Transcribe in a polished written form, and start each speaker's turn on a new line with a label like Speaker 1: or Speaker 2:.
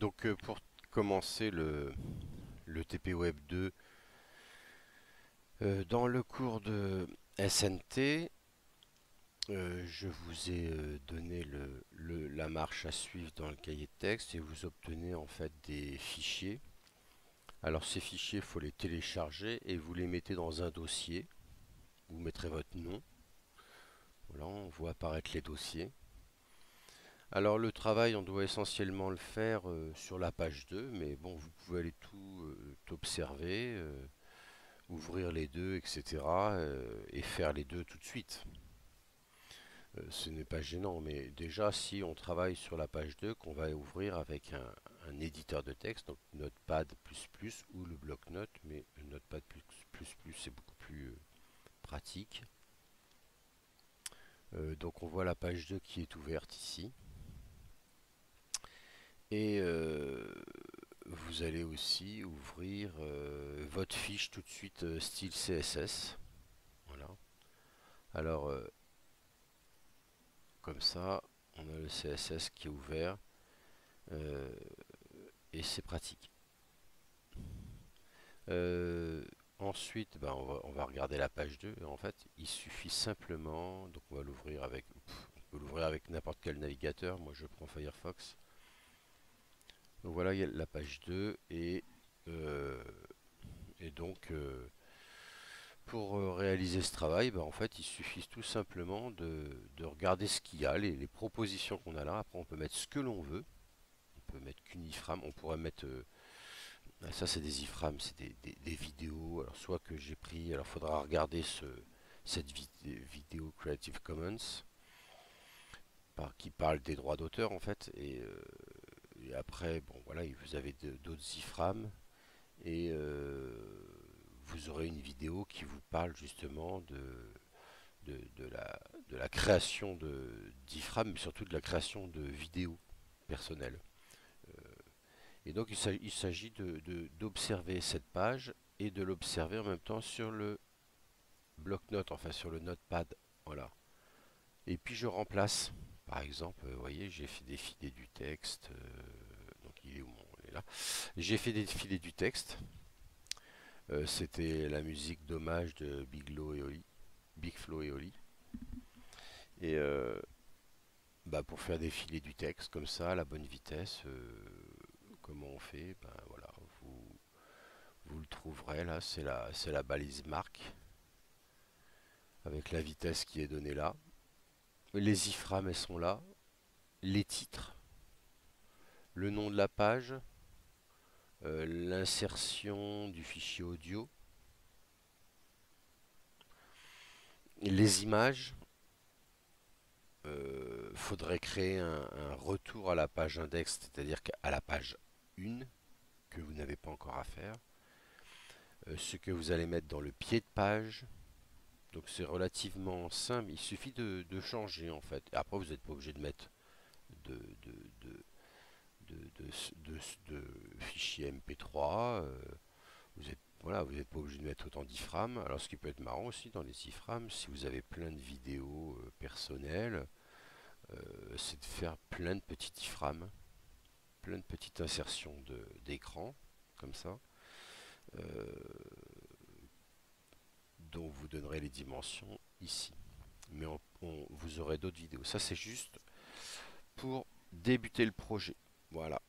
Speaker 1: Pour commencer le TP Web 2, dans le cours de SNT, je vous ai donné la marche à suivre dans le cahier de texte et vous obtenez en fait des fichiers. Alors ces fichiers, il faut les télécharger et vous les mettez dans un dossier. Vous mettrez votre nom. Voilà, on voit apparaître les dossiers. Alors le travail, on doit essentiellement le faire sur la page 2, mais bon, vous pouvez aller tout observer, ouvrir les deux, etc. Et faire les deux tout de suite. Ce n'est pas gênant, mais déjà si on travaille sur la page 2, qu'on va ouvrir avec un éditeur de texte, donc Notepad++ ou le bloc-notes, mais Notepad++ c'est beaucoup plus pratique. Donc on voit la page 2 qui est ouverte ici. Et vous allez aussi ouvrir votre fiche tout de suite style CSS. Voilà. Alors, comme ça, on a le CSS qui est ouvert euh, et c'est pratique. Ensuite, ben, on va regarder la page 2. En fait, il suffit simplement, donc on va l'ouvrir avec, on peut l'ouvrir avec n'importe quel navigateur. Moi, je prends Firefox. Donc voilà, il y a la page 2 euh, et donc pour réaliser ce travail, ben, en fait, il suffit tout simplement de regarder ce qu'il y a, les propositions qu'on a là. Après, on peut mettre ce que l'on veut. On peut mettre qu'une iframe. On pourrait mettre ça, c'est des iframes, c'est des vidéos. Alors, soit que j'ai pris, alors il faudra regarder cette vidéo Creative Commons qui parle des droits d'auteur en fait. Et après, bon voilà, vous avez d'autres iframes et vous aurez une vidéo qui vous parle justement de la création d'iframes, mais surtout de la création de vidéos personnelles. Et donc il s'agit d'observer cette page et de l'observer en même temps sur le bloc-notes, enfin sur le notepad. Voilà. Et puis je remplace. Par exemple, vous voyez, j'ai fait défiler du texte. Donc il est où il est là. J'ai fait défiler du texte. C'était la musique d'hommage de Big Flo et Oli. Et bah, pour faire défiler du texte comme ça, à la bonne vitesse, comment on fait? Ben voilà, vous le trouverez là, c'est la balise marque avec la vitesse qui est donnée là. Les iframes elles sont là, les titres, le nom de la page, l'insertion du fichier audio, les images. Faudrait créer un retour à la page index, c'est-à-dire qu'à la page 1 que vous n'avez pas encore à faire. Ce que vous allez mettre dans le pied de page. Donc c'est relativement simple, il suffit de changer en fait. Et après vous n'êtes pas obligé de mettre de, de, de, de fichiers MP3. Vous êtes voilà, vous n'êtes pas obligé de mettre autant d'iframes. Alors ce qui peut être marrant aussi dans les iframes, si vous avez plein de vidéos personnelles, c'est de faire plein de petites iframes, plein de petites insertions d'écran, comme ça, euh, dont vous donnerez les dimensions ici. Mais vous aurez d'autres vidéos. Ça c'est juste pour débuter le projet. Voilà.